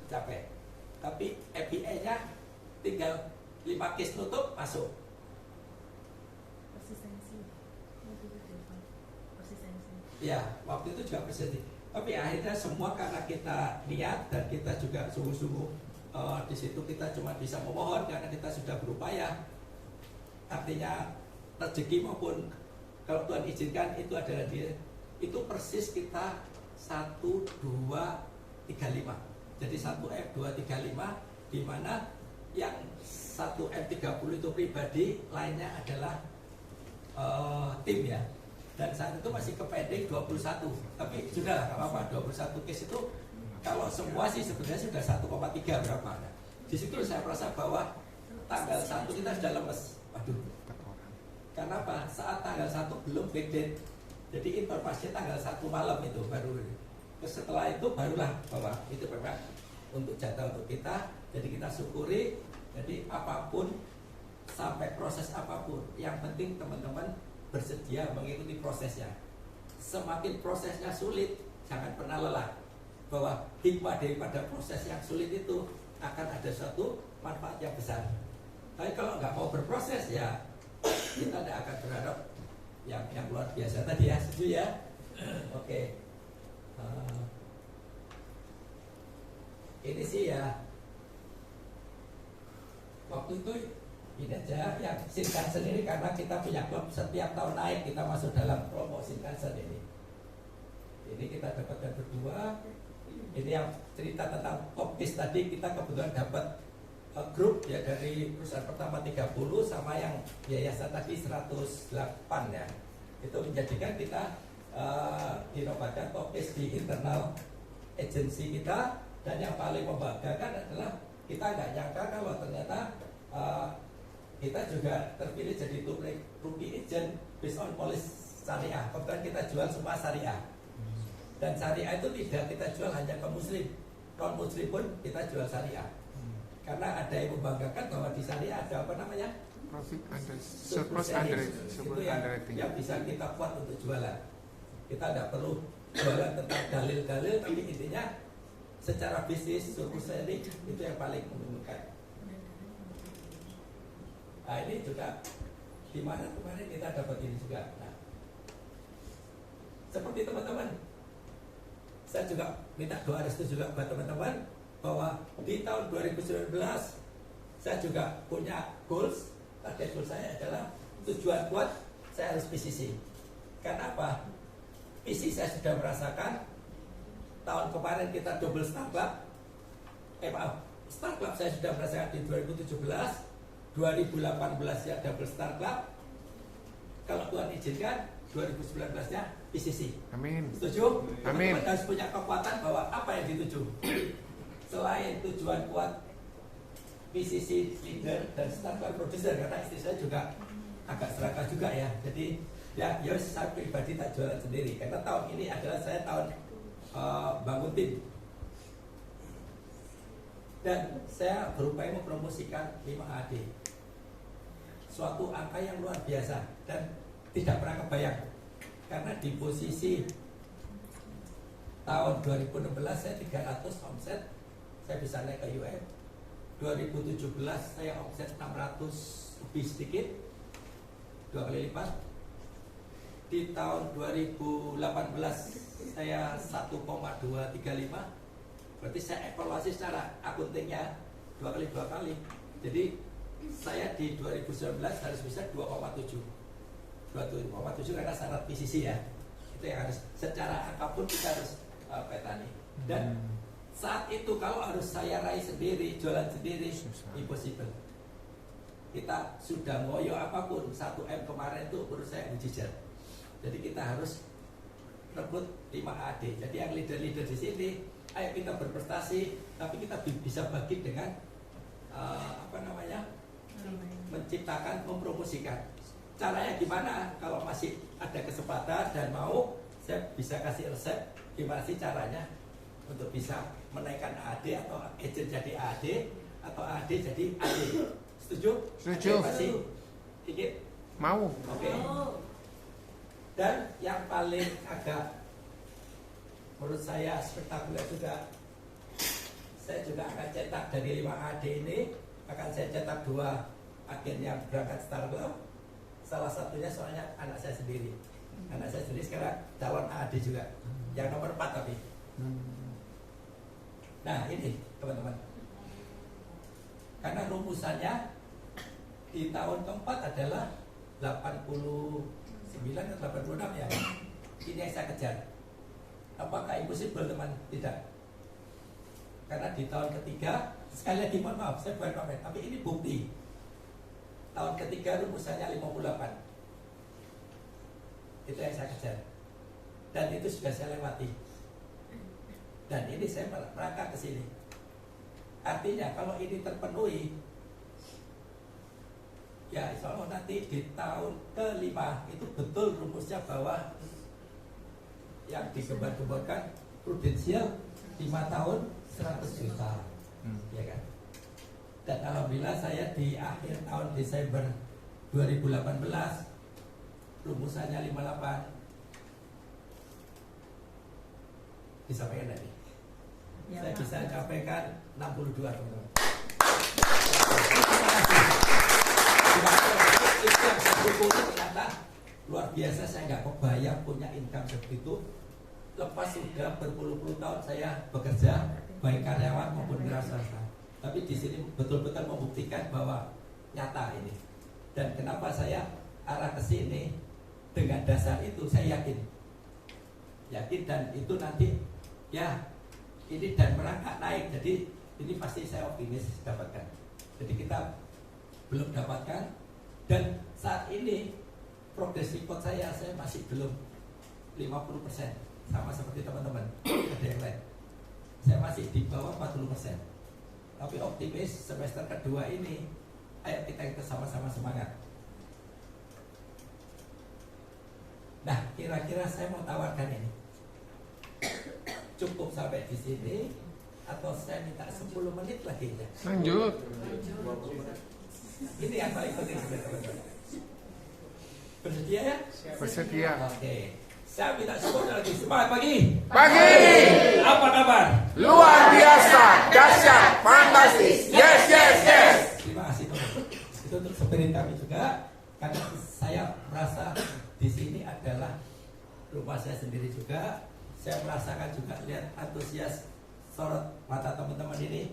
capek. Tapi API-nya tinggal 5 case nutup masuk. Persistensi. Ya, waktu itu juga persistensi. Tapi akhirnya semua karena kita niat dan kita juga sungguh-sungguh di situ kita cuma bisa memohon karena kita sudah berupaya. Artinya rezeki maupun kalau Tuhan izinkan itu adalah dia. Itu persis kita 1, 2, 3, 5. Jadi 1 M 2 3 5 di mana yang 1 M 30 itu pribadi, lainnya adalah tim ya. Dan saat itu masih kepending 21. Tapi sudah nggak apa-apa, 21 case itu kalau semua sih sebenarnya sudah 1,3 berapa. Di situ saya merasa bahwa tanggal 1 kita sudah lemes. Waduh. Karena apa? Saat tanggal 1 belum backdate. Jadi informasinya tanggal 1 malam itu baru. Terus setelah itu barulah bahwa itu memang untuk jatah untuk kita. Jadi kita syukuri. Jadi apapun sampai proses apapun, yang penting teman-teman bersedia mengikuti prosesnya. Semakin prosesnya sulit, jangan pernah lelah. Bahwa hikmah daripada proses yang sulit itu akan ada suatu manfaat yang besar. Tapi kalau nggak mau berproses ya kita tidak akan berharap yang luar biasa tadi ya. Setuju ya? Oke. Ini sih ya waktu itu ini aja yang Shinkansen ini karena kita punya klub setiap tahun naik kita masuk dalam promo Shinkansen ini. Ini kita dapatkan berdua. Ini yang cerita tentang Topis tadi kita kebetulan dapat grup ya dari perusahaan pertama 30 sama yang yayasan tadi 108 ya. Itu menjadikan kita dinobatkan Topis di internal agensi kita. Dan yang paling membanggakan adalah kita nggak nyangka kalau ternyata kita juga terpilih jadi rookie agent based on policy syariah. Kebetulan kita jual semua syariah. Dan syariah itu tidak kita jual hanya ke muslim, non muslim pun kita jual syariah. Karena ada yang membanggakan bahwa di syariah ada apa namanya? Profit under surplus underwriting. Yang bisa kita buat untuk jualan. Kita tidak perlu jualan tentang dalil-dalil, tapi intinya secara bisnis surplus sharing itu yang paling menguntungkan. Nah ini juga di mana kemarin kita dapat ini juga. Nah, seperti teman-teman, saya juga minta doa restu juga buat teman-teman bahwa di tahun 2019 saya juga punya goals. Target goal saya adalah tujuan kuat saya harus PCC. Karena apa? PCC saya sudah merasakan. Tahun kemarin kita double Star Club. Star Club saya sudah merasakan di 2017. 2018 ya double Star Club. Kalau Tuhan izinkan 2019-nya PCC. Amin. Setuju? Amin. Teman-teman harus punya kekuatan bahwa apa yang dituju. Selain tujuan kuat PCC leader dan Star Club producer, karena istri saya juga agak serakah juga ya. Jadi ya saya pribadi tak jualan sendiri. Karena tahun ini adalah saya tahun bangun tim. Dan saya berupaya mempromosikan 5AD. Suatu angka yang luar biasa dan tidak pernah kebayang. Karena di posisi tahun 2016 saya 300 omset, saya bisa naik ke UM. 2017 saya omset 600 lebih sedikit, 2 kali lipat. Di tahun 2018 saya 1,235. Berarti saya evaluasi secara akuntingnya 2 kali. Jadi saya di 2019 harus bisa 2,7 karena syarat PCC ya. Itu yang harus secara angka pun kita harus petani. Dan saat itu kalau harus saya raih sendiri, jualan sendiri, impossible. Kita sudah ngoyo apapun, 1M kemarin itu menurut saya mujizat. Jadi kita harus rebut 5AD. Jadi yang leader-leader di sini, ayo kita berprestasi, tapi kita bisa bagi dengan menciptakan, mempromosikan. Caranya gimana? Kalau masih ada kesempatan dan mau, saya bisa kasih resep gimana sih caranya untuk bisa menaikkan AD atau agent jadi AD atau AD jadi AD. Setuju? Setuju. Masih sedikit? Mau. Oke. Dan yang paling agak menurut saya spektakuler juga, saya juga akan cetak dari 5 AD ini, akan saya cetak 2 agen yang berangkat startup. Salah satunya soalnya anak saya sendiri. Anak saya sendiri sekarang calon AD juga, yang nomor 4 tapi. Nah ini teman-teman, karena rumusannya di tahun keempat adalah 89 atau 86 ya. Ini yang saya kejar. Apakah impossible teman? Tidak. Karena di tahun ketiga, sekali lagi mohon maaf, saya bukan komen, tapi ini bukti. Tahun ketiga rumusannya 58. Itu yang saya kejar. Dan itu sudah saya lewati. Dan ini saya merangkak ke sini. Artinya kalau ini terpenuhi, ya insya Allah nanti di tahun kelima itu betul rumusnya bahwa yang digembar-gemborkan prudensial 5 tahun 100 juta, ya kan? Dan alhamdulillah saya di akhir tahun Desember 2018 rumusannya 58 disampaikan tadi. Ya, saya bisa sampaikan 62 teman-teman. Itu yang saya syukuri, ternyata luar biasa. Saya nggak kebayang punya income seperti itu. Lepas sudah berpuluh-puluh tahun saya bekerja baik karyawan maupun wirausaha. Tapi di sini betul-betul membuktikan bahwa nyata ini. Dan kenapa saya arah ke sini dengan dasar itu, saya yakin dan itu nanti ya ini dan merangkak naik. Jadi ini pasti saya optimis dapatkan. Jadi kita belum dapatkan, dan saat ini progress report saya masih belum 50%, sama seperti teman-teman. Ada yang lain, saya masih di bawah 40%. Tapi optimis semester kedua ini, ayo kita sama-sama semangat. Nah, kira-kira saya mau tawarkan ini. Cukup sampai di sini atau saya minta 10 menit lagi ya? Lanjut. Ini yang paling penting teman-teman. Bersedia ya? Bersedia. Oke. Saya minta 10 lagi. Semangat pagi. Pagi. Apa kabar? Luar biasa, dahsyat, fantastis. Yes, yes, yes. Terima kasih teman-teman. Itu untuk spirit kami juga, karena saya merasa di sini adalah rumah saya sendiri juga. Saya merasakan juga lihat antusias sorot mata teman-teman ini.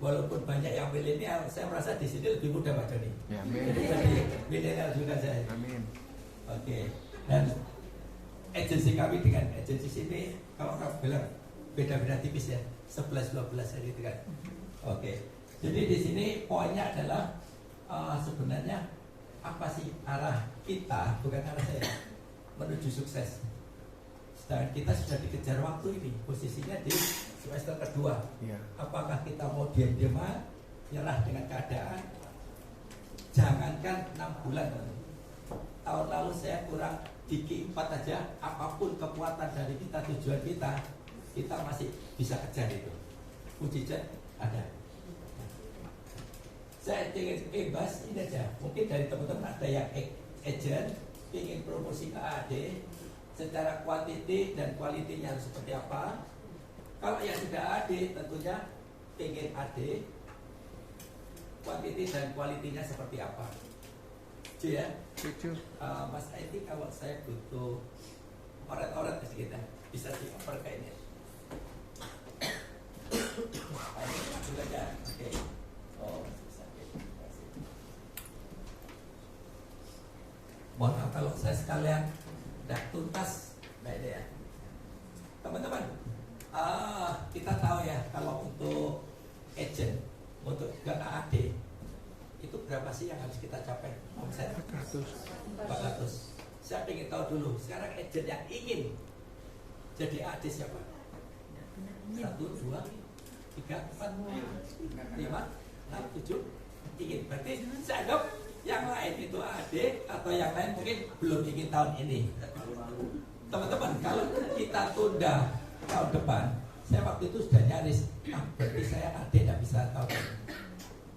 Walaupun banyak yang milenial, saya merasa di sini lebih muda Pak Joni. Ya, amin. Jadi milenial juga saya. Amin. Oke. Dan agensi kami dengan agensi sini, kalau orang bilang beda-beda tipis ya, 11-12 gitu kan. Oke. Jadi di sini poinnya adalah sebenarnya apa sih arah kita, bukan arah saya, menuju sukses. Dan kita sudah dikejar waktu ini, posisinya di semester kedua. Ya. Apakah kita mau diam-diaman, nyerah dengan keadaan? Jangankan 6 bulan. Tahun lalu saya kurang di Q4 aja, apapun kekuatan dari kita, tujuan kita masih bisa kejar itu. Mujizat ada. Saya ingin bebas ini aja. Mungkin dari teman-teman ada yang agent ingin promosi ke AD, secara kuantiti dan kualitinya harus seperti apa. Kalau yang sudah AD tentunya ingin AD, kuantiti dan kualitinya seperti apa. Ya, Mas Aiti, kalau saya butuh oret-oret sedikit, bisa dioper kayaknya. Ini aja, oke. Oh, bisa. Mohon maaf kalau saya sekalian tidak tuntas, nah ini ya, teman-teman. Kita tahu ya kalau untuk agent, untuk ke AD itu berapa sih yang harus kita capai? Omset 400. Saya ingin tahu dulu. Sekarang agent yang ingin jadi AD siapa? 1, 2, 3, 4, 5, 6, 7 ingin. Berarti saya anggap yang lain itu AD atau yang lain mungkin belum ingin tahun ini. Teman-teman, kalau kita tunda tahun depan, saya waktu itu sudah nyaris, berarti saya AD tidak bisa tahun ini.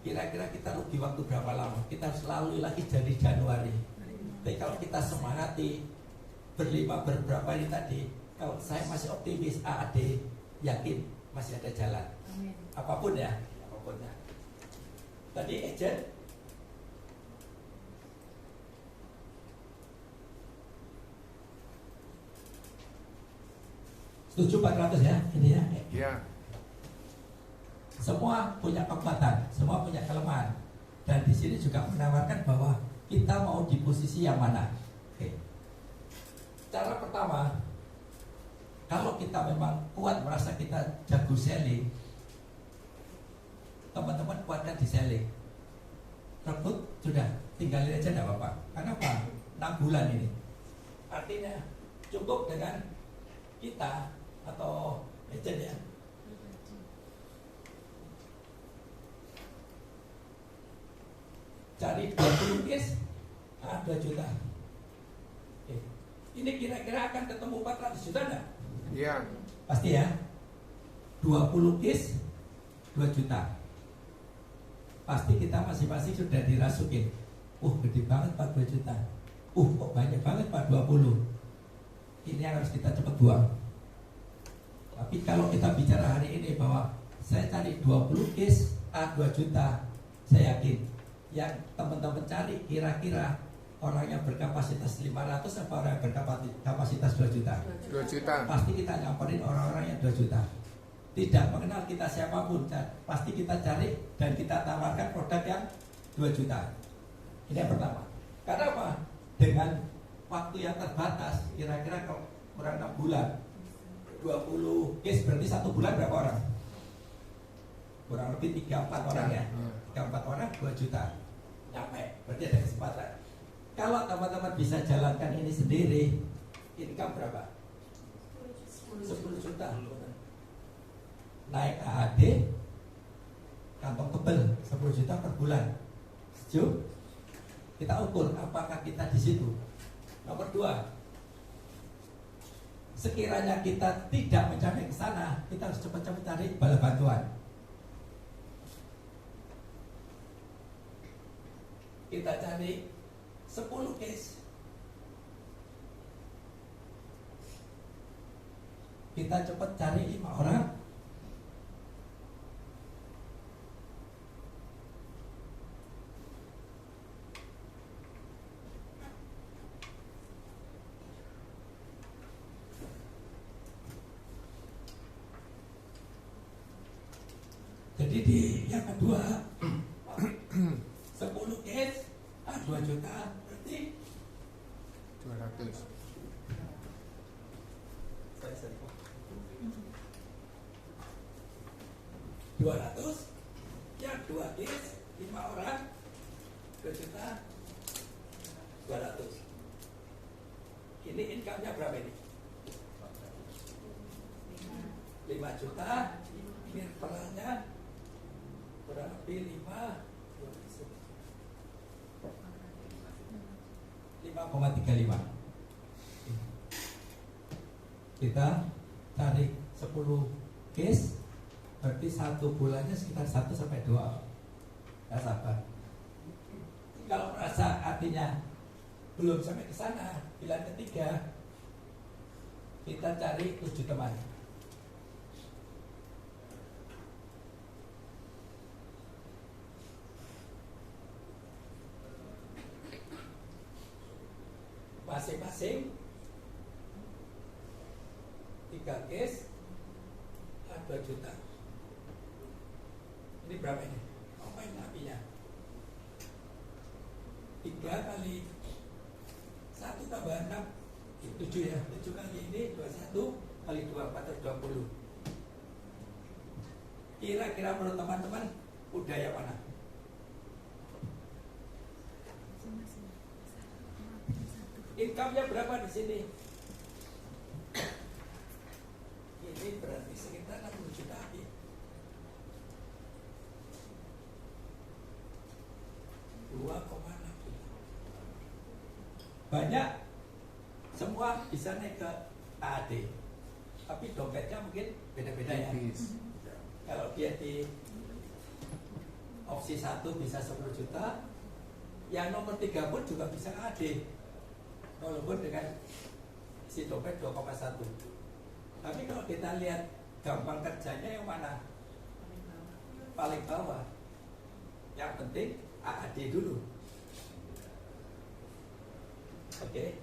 Kira-kira kita rugi waktu berapa lama? Kita selalu lagi jadi Januari. Tapi kalau kita semangati berberapa ini tadi, kalau saya masih optimis AD, yakin masih ada jalan. apapun ya, apapun ya. Tadi agent setuju 400 ya, ini ya. Ya. Semua punya kekuatan, semua punya kelemahan, dan di sini juga menawarkan bahwa kita mau di posisi yang mana. Oke. Cara pertama, kalau kita memang kuat merasa kita jago selling, teman-teman kuatkan di selling. Rekrut sudah, tinggalin aja enggak apa-apa. Kenapa? 6 bulan ini. Artinya cukup dengan kita atau agent ya. Cari 20 case, 2 juta. Oke. Ini kira-kira akan ketemu 400 juta enggak? Ya. Pasti ya. 20 case 2 juta. Pasti kita masing-masing sudah dirasukin. Gede banget Pak 2 juta. Kok banyak banget Pak 20. Ini yang harus kita cepat buang. Tapi kalau kita bicara hari ini bahwa saya cari 20 case 2 juta, saya yakin yang teman-teman cari kira-kira orang yang berkapasitas 500 atau orang yang berkapasitas 2 juta? 2 juta. Pasti kita nyamperin orang-orang yang 2 juta. Tidak mengenal kita siapapun, pasti kita cari dan kita tawarkan produk yang 2 juta. Ini yang pertama. Karena apa? Dengan waktu yang terbatas, kira-kira kurang 6 bulan, 20 case berarti 1 bulan berapa orang? Kurang lebih 3-4 orang ya. 3-4 orang 2 juta. Nyampe, berarti ada kesempatan. Kalau teman-teman bisa jalankan ini sendiri, income berapa? 10 juta. Naik AAD, kantong tebel 10 juta per bulan. Setuju? Kita ukur apakah kita di situ. Nomor 2, sekiranya kita tidak mencapai ke sana, kita harus cepat-cepat cari bala bantuan. Kita cari 10 case. Kita cepat cari 5 orang. Jadi di yang kedua 10 case 2 juta berarti 200. 200 yang 2 case 5 orang 2 juta 200. Ini income-nya berapa ini? 5 juta. Ini perannya kurang lebih 5,35. Kita tarik 10 case, berarti 1 bulannya sekitar 1-2. Ya sabar. Kalau merasa artinya belum sampai ke sana, bulan ketiga kita cari 7 teman. Masing-masing 3 case 2 juta. Ini berapa ini? Apa yang apinya? 3 kali 1 tambah 6 7 ya. 7 kali ini 21 kali 2 420. Kira-kira menurut teman-teman udah yang mana? Income-nya berapa di sini? Ini berarti sekitar 60 juta lebih. 2,6 juta. Banyak. Semua bisa naik ke AD. Tapi dompetnya mungkin beda-beda ya. Kalau dia di opsi 1 bisa 10 juta, yang nomor 3 pun juga bisa AD. Walaupun dengan si dompet 2,1. Tapi kalau kita lihat gampang kerjanya yang mana? paling bawah. Yang penting AAD dulu. Oke.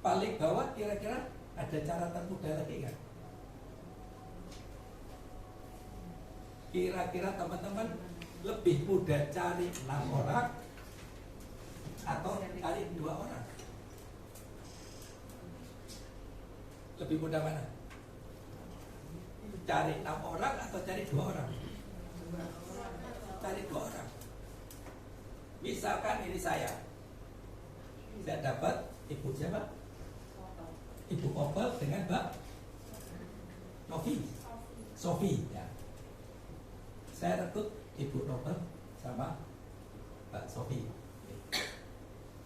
Paling bawah kira-kira ada cara termudah lagi nggak? Kira-kira teman-teman lebih mudah cari 6 orang atau cari 2 orang? Lebih mudah mana? Cari 6 orang atau cari 2 orang? Cari 2 orang. Misalkan ini saya dapat ibu siapa? Ibu Opel dengan Mbak Sofi ya. Saya rekrut Ibu Opel sama Mbak Sofi.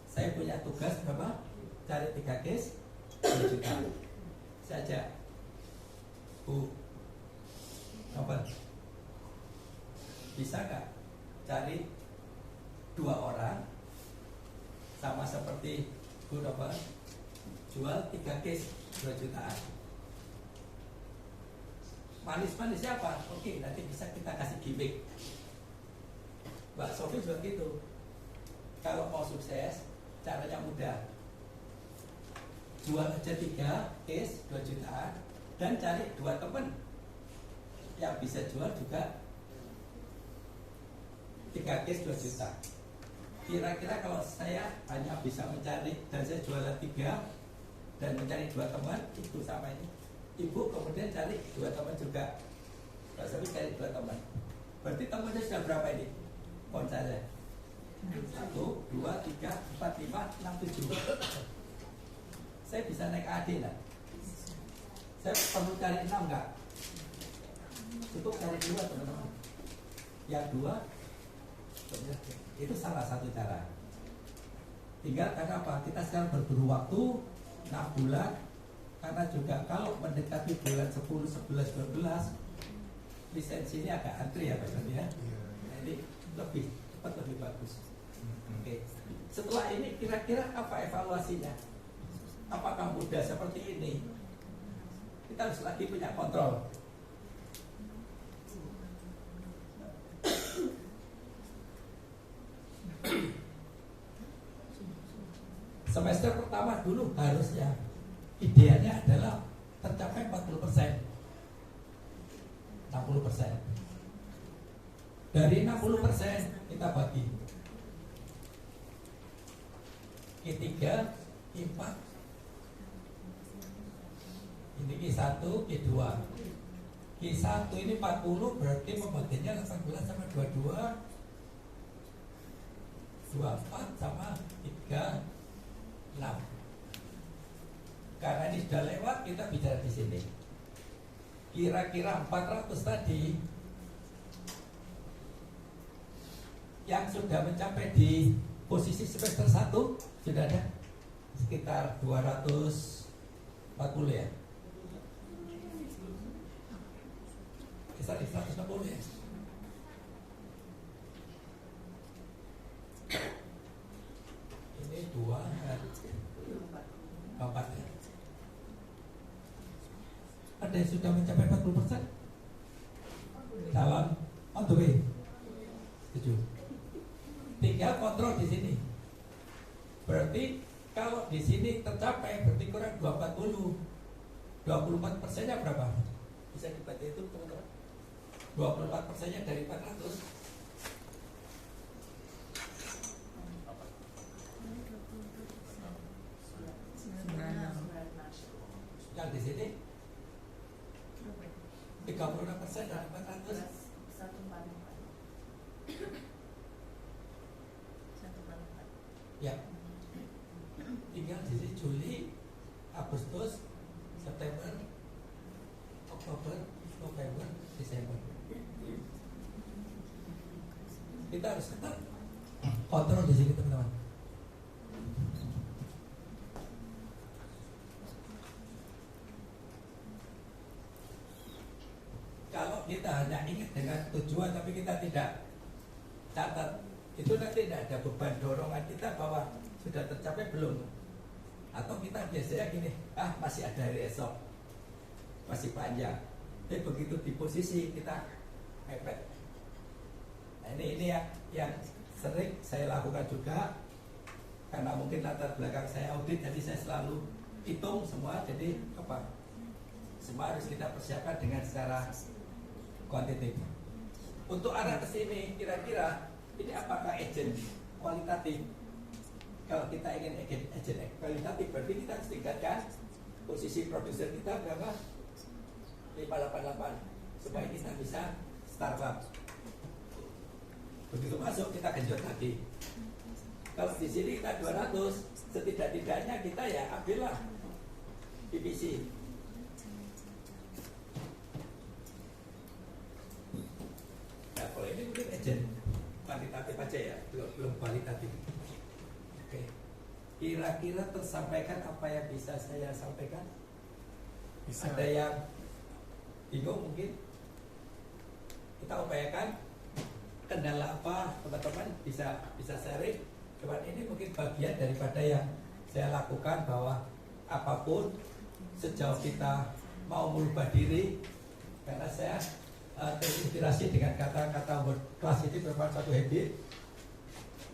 Saya punya tugas berapa? Cari 3 case 2 juta saja. Bu Opel, bisa nggak cari 2 orang sama seperti Bu Opel, jual 3 case 2 jutaan. Manis-manisnya apa? Oke, nanti bisa kita kasih gimmick. Mbak Sofi juga gitu. Kalau mau sukses, caranya mudah. Jual aja 3 case 2 jutaan dan cari 2 teman yang bisa jual juga 3 case 2 juta. Kira-kira kalau saya hanya bisa mencari dan saya jualan 3 dan mencari 2 teman, itu sama ini. Ibu kemudian cari 2 teman juga. Mbak Sofi cari 2 teman. Berarti temannya sudah berapa ini? Pohon saya 1, 2, 3, 4, 5, 6, 7. Saya bisa naik AD lah. Saya perlu cari 6 enggak? Cukup cari 2 teman-teman. Yang 2 itu salah satu cara. Tinggal karena apa? Kita sekarang berburu waktu 6 bulan. Karena juga kalau mendekati bulan 10, 11, 12 lisensi ini agak antri ya Pak Sandi ya. Nah, ini lebih cepat, lebih bagus. Oke. Setelah ini kira-kira apa evaluasinya? Apakah mudah seperti ini? Kita harus lagi punya kontrol. Semester pertama dulu harusnya idealnya adalah tercapai 40%. 60%. Dari 60% kita bagi Q3, Q4. Ini Q1, Q2. Q1 ini 40 berarti membaginya 18 sama 22, 24 sama 36. Karena ini sudah lewat, kita bicara di sini. Kira-kira 400 tadi yang sudah mencapai di posisi semester 1 sudah ada sekitar 240 ya. Kisar 160 ya. Ini 2 4 ya. Ada yang sudah mencapai 40%? Calon on the way. Setuju. Tinggal kontrol di sini. Berarti kalau di sini tercapai berarti kurang 240. 24%-nya berapa? Bisa dibaca itu teman-teman. 24%-nya dari 400. Yang di sini 36% dari 400. 144. Ya. Tinggal di sini Juli, Agustus, September, Oktober, November, Desember. Kita harus ketat kontrol di sini teman-teman. Kalau kita hanya ingat dengan tujuan tapi kita tidak catat, itu nanti tidak ada beban dorongan kita bahwa sudah tercapai belum. Atau kita biasanya gini, masih ada hari esok, masih panjang. Tapi begitu di posisi kita mepet. Nah, ini yang sering saya lakukan juga, karena mungkin latar belakang saya audit, jadi saya selalu hitung semua. Jadi apa? Semua harus kita persiapkan dengan secara kuantitatif. Untuk arah ke sini, kira-kira ini apakah agent kualitatif? Kalau kita ingin agent kualitatif, berarti kita harus tingkatkan posisi produser kita berapa? 588 supaya kita bisa startup. Begitu masuk kita genjot lagi. Kalau di sini kita 200, setidak-tidaknya kita ya ambillah PPC. Nah, kalau ini mungkin agent kuantitatif aja ya, belum kualitatif. Oke. Kira-kira tersampaikan apa yang bisa saya sampaikan? Bisa. Ada yang bingung mungkin? Kita upayakan. Kendala apa teman-teman bisa sharing. Cuman ini mungkin bagian daripada yang saya lakukan, bahwa apapun sejauh kita mau merubah diri, karena saya terinspirasi dengan kata-kata world class ini merupakan satu habit,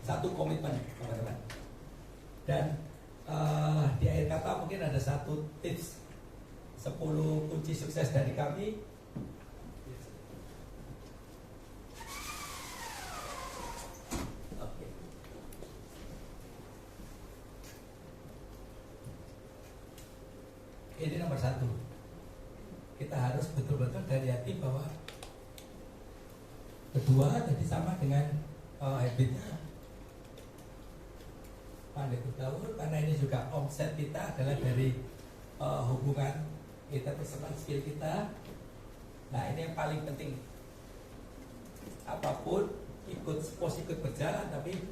satu komitmen teman-teman. Dan di akhir kata mungkin ada satu tips 10 kunci sukses dari kami. Ini nomor 1. Kita harus betul-betul dari hati bahwa kedua tadi sama dengan habitnya pandai bergaul, karena ini juga omset kita adalah dari hubungan kita bersama skill kita. Nah, ini yang paling penting. Apapun ikut berjalan, tapi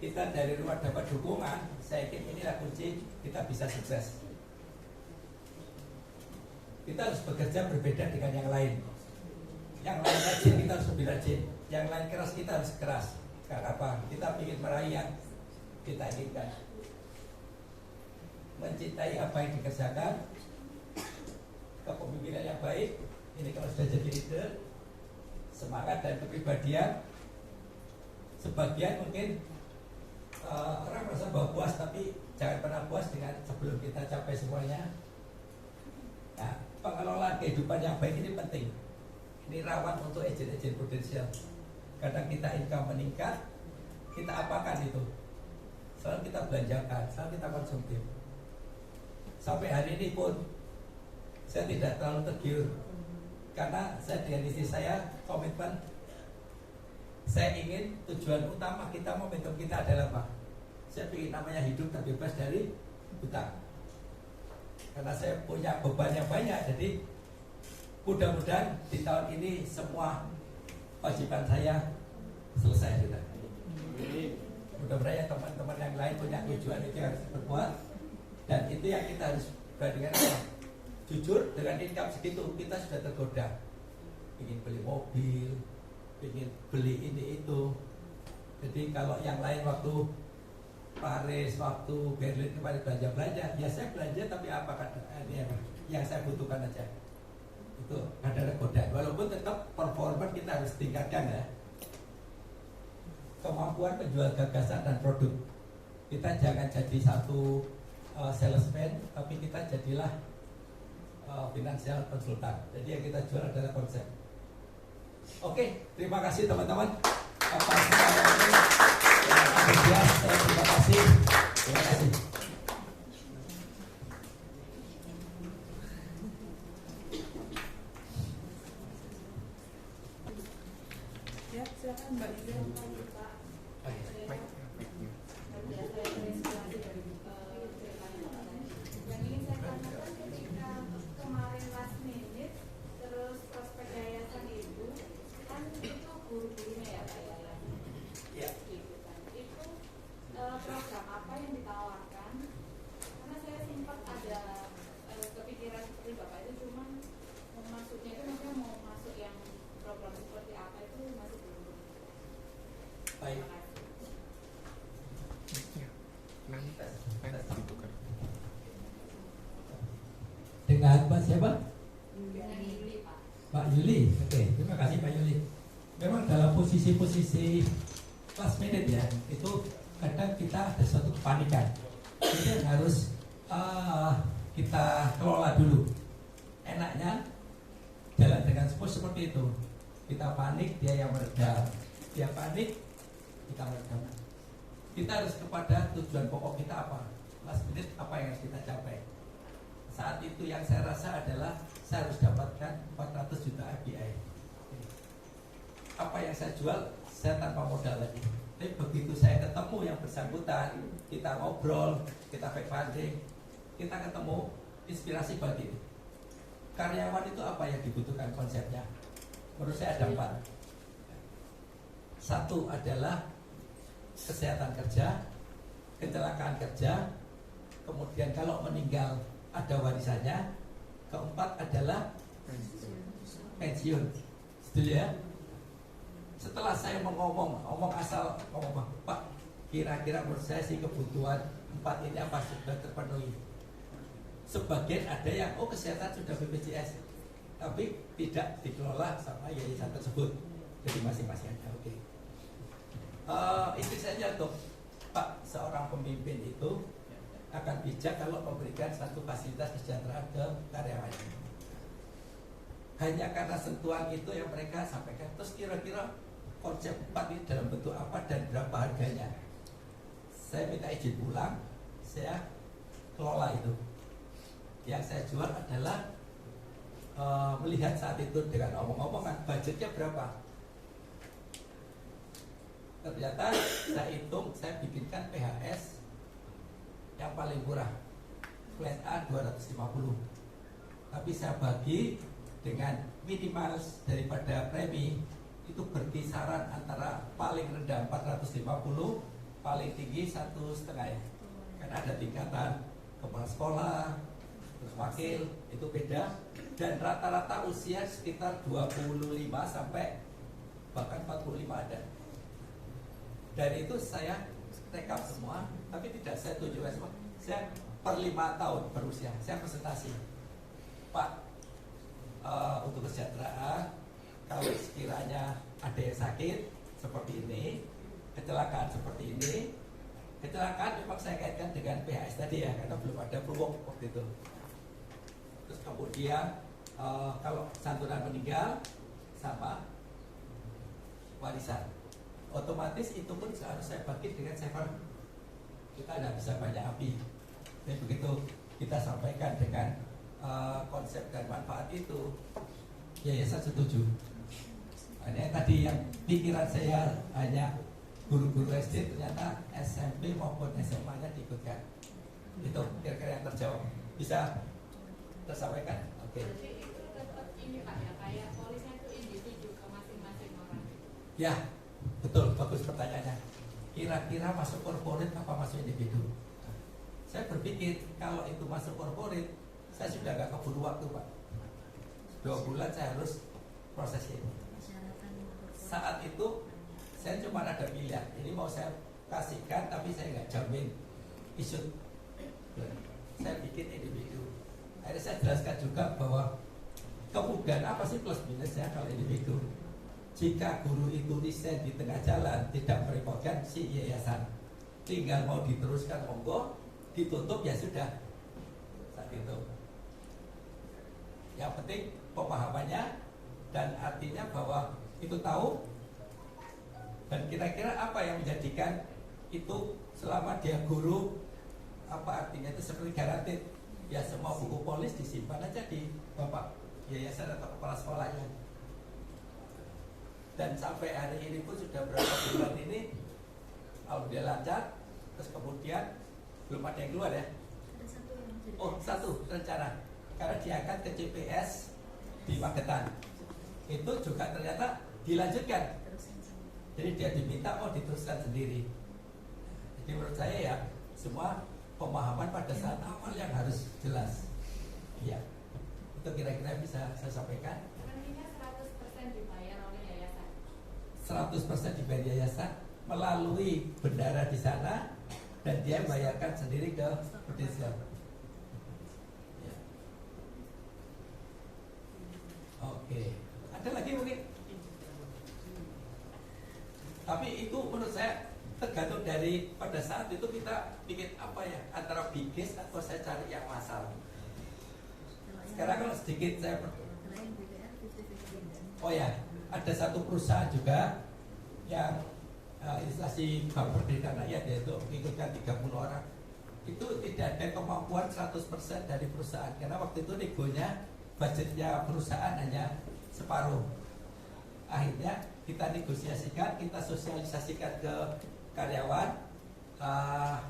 kita dari luar dapat dukungan. Saya yakin inilah kunci kita bisa sukses. Kita harus bekerja berbeda dengan yang lain. Yang lain rajin, kita harus lebih rajin. Yang lain keras, kita harus keras. Karena apa? Kita ingin meraih yang kita inginkan. Mencintai apa yang dikerjakan, kepemimpinan yang baik. Ini kalau sudah jadi leader, semangat dan kepribadian. Sebagian mungkin orang merasa bahwa puas, tapi jangan pernah puas dengan sebelum kita capai semuanya. Nah, pengelolaan kehidupan yang baik ini penting. Ini rawan untuk agen-agen potensial. Kadang kita income meningkat, kita apakan itu? Selalu kita belanjakan, selalu kita konsumtif. Sampai hari ini pun saya tidak terlalu tergiur, karena saya dengan istri saya komitmen. Saya ingin tujuan utama kita, momentum kita adalah apa? Saya ingin namanya hidup tak bebas dari hutang. Karena saya punya beban yang banyak, jadi mudah-mudahan di tahun ini semua kewajiban saya selesai sudah. Mudah-mudahan teman-teman yang lain punya tujuan itu harus berbuat, dan itu yang kita harus dengan apa? Jujur, dengan income segitu kita sudah tergoda, ingin beli mobil, ingin beli ini itu. Jadi kalau yang lain waktu Paris, waktu Berlin kemarin belanja, ya saya belanja, tapi apa yang saya butuhkan aja. Itu ada godaan, walaupun tetap performa kita harus tingkatkan ya. Kemampuan menjual gagasan dan produk. Kita jangan jadi satu salesman, tapi kita jadilah financial consultant. Jadi yang kita jual adalah konsep. Oke, terima kasih teman-teman. Terima kasih. Terima kasih. Ya, silakan Mbak Iza. Yang ingin saya tanyakan, ketika kemarin last minute terus prospek yayasan itu kan itu guru-gurunya ya Pak ya. Gitu kan. Itu program apa yang ditawarkan? Karena saya sempat ada kepikiran seperti Bapak itu, cuman masuknya itu maksudnya mau masuk yang program seperti apa itu masih belum. Baik. Yuli, oke, terima kasih Pak Yuli. Memang dalam posisi-posisi last minute ya, itu kadang kita ada suatu kepanikan. Itu yang harus kita kelola dulu. Enaknya jalan dengan seperti itu. Kita panik, dia yang meredam. Dia panik, kita meredam. Kita harus kepada tujuan pokok kita apa? Last minute apa yang harus kita capai? Saat itu yang saya rasa adalah saya harus dapatkan 400 juta API. Apa yang saya jual, saya tanpa modal lagi. Tapi begitu saya ketemu yang bersangkutan, kita ngobrol, kita back funding, kita ketemu, inspirasi bagi itu. Karyawan itu apa yang dibutuhkan konsepnya? Menurut saya ada 4. Satu adalah kesehatan kerja, kecelakaan kerja, kemudian kalau meninggal ada warisannya. Keempat adalah pensiun. Setuju ya? Setelah saya ngomong asal ngomong, Pak, kira-kira menurut saya sih kebutuhan 4 ini apa sudah terpenuhi. Sebagian ada yang kesehatan sudah BPJS, tapi tidak dikelola sama yayasan tersebut. Jadi masing-masing ada. Oke. Itu saja untuk Pak, seorang pemimpin itu akan bijak kalau memberikan satu fasilitas kesejahteraan ke karyawannya. Hanya karena sentuhan itu yang mereka sampaikan. Terus kira-kira konsep 4 ini dalam bentuk apa dan berapa harganya? Saya minta izin pulang, saya kelola itu. Yang saya jual adalah melihat saat itu dengan omong-omongan budgetnya berapa. Ternyata saya hitung, saya bikinkan PHS yang paling murah, flat A 250. Tapi saya bagi dengan minimal daripada premi itu berkisaran antara paling rendah 450, paling tinggi 1,5 ya. Karena ada tingkatan kepala sekolah, terus wakil, itu beda. Dan rata-rata usia sekitar 25 sampai bahkan 45 ada. Dan itu saya rekap semua, tapi tidak saya tunjukkan semua. Saya per 5 tahun berusia, saya presentasi, Pak, untuk kesejahteraan, kalau sekiranya ada yang sakit seperti ini, kecelakaan seperti ini, kecelakaan memang saya kaitkan dengan PHS tadi ya, karena belum ada peluang waktu itu. Terus kemudian kalau santunan meninggal sama warisan, otomatis itu pun harus saya bagi dengan saver. Kita tidak bisa banyak api. Jadi begitu kita sampaikan dengan konsep dan manfaat itu, yayasan setuju. Hanya tadi yang pikiran saya hanya guru-guru SD, ternyata SMP maupun SMA-nya diikutkan. Itu kira-kira yang terjawab. Bisa tersampaikan? Oke. Jadi itu tetap ini Pak ya, kayak polisnya itu individu ke masing-masing orang. Ya, betul, bagus pertanyaannya. Kira-kira masuk korporat apa masuk individu? Saya berpikir kalau itu masuk korporat, saya sudah gak keburu waktu Pak. 2 bulan saya harus proses ini. Saat itu saya cuma ada pilihan. Ini mau saya kasihkan tapi saya nggak jamin isu. Saya bikin individu. Akhirnya saya jelaskan juga bahwa kemudahan apa sih plus minusnya kalau individu. Jika guru itu resign di tengah jalan, tidak merepotkan si yayasan, tinggal mau diteruskan monggo, ditutup ya sudah. Saat itu yang penting pemahamannya dan artinya bahwa itu tahu. Dan kira-kira apa yang menjadikan itu selama dia guru, apa artinya itu seperti garanti. Ya semua buku polis disimpan aja di bapak yayasan atau kepala sekolahnya. Dan sampai hari ini pun sudah berapa bulan ini alhamdulillah lancar. Terus kemudian belum ada yang keluar ya. Oh, satu rencana. Karena diangkat ke CPS di Magetan. Itu juga ternyata dilanjutkan. Jadi dia diminta diteruskan sendiri. Jadi menurut saya ya semua pemahaman pada saat awal yang harus jelas. Iya. Itu kira-kira bisa saya sampaikan. Rekeningnya 100% dibayar oleh yayasan. 100% dibayar yayasan melalui bendara di sana dan dia bayarkan sendiri ke Prudential. Ya. Oke. Tapi itu menurut saya tergantung dari pada saat itu kita bikin apa ya, antara biggest atau saya cari yang masalah. Sekarang kalau sedikit saya ada satu perusahaan juga yang instansi Bank Pendidikan Rakyat, yaitu mengikutkan 30 orang. Itu tidak ada kemampuan 100% dari perusahaan, karena waktu itu negonya budgetnya perusahaan hanya separuh. Akhirnya kita negosiasikan, kita sosialisasikan ke karyawan,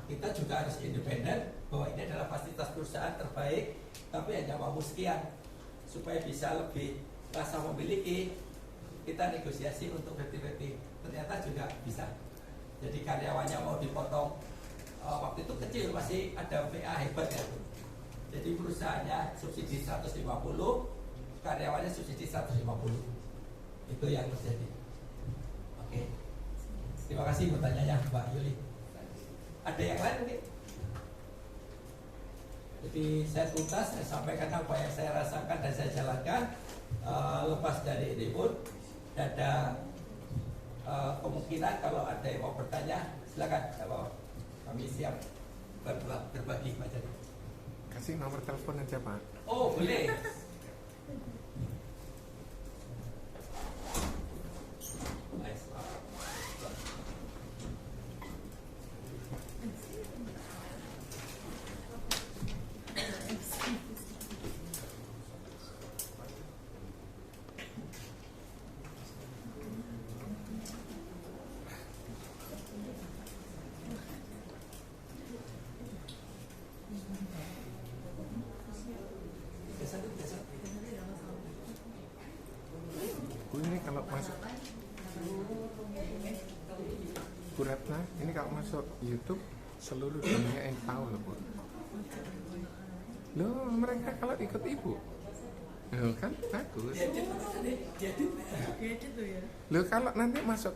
kita juga harus independen bahwa ini adalah fasilitas perusahaan terbaik, tapi hanya mampu sekian. Supaya bisa lebih rasa memiliki, kita negosiasi untuk 50-50. Ternyata juga bisa. Jadi karyawannya mau dipotong, waktu itu kecil, masih ada VA hebat ya. Jadi perusahaannya subsidi 150, karyawannya subsidi 150. Itu yang terjadi. Oke. Terima kasih pertanyaannya Mbak Yuli. Ada yang lain mungkin? Jadi saya tuntas, saya sampaikan apa yang saya rasakan dan saya jalankan. Lepas dari ini pun ada kemungkinan kalau ada yang mau bertanya, silakan. Kami siap berbagi Pak Jadi. Kasih nomor telepon aja Pak. Oh boleh. Ini kalau masuk Bu Ratna, ini kalau masuk YouTube seluruh dunia yang tahu loh Bu. Loh mereka kalau ikut Ibu, loh kan bagus. Loh kalau nanti masuk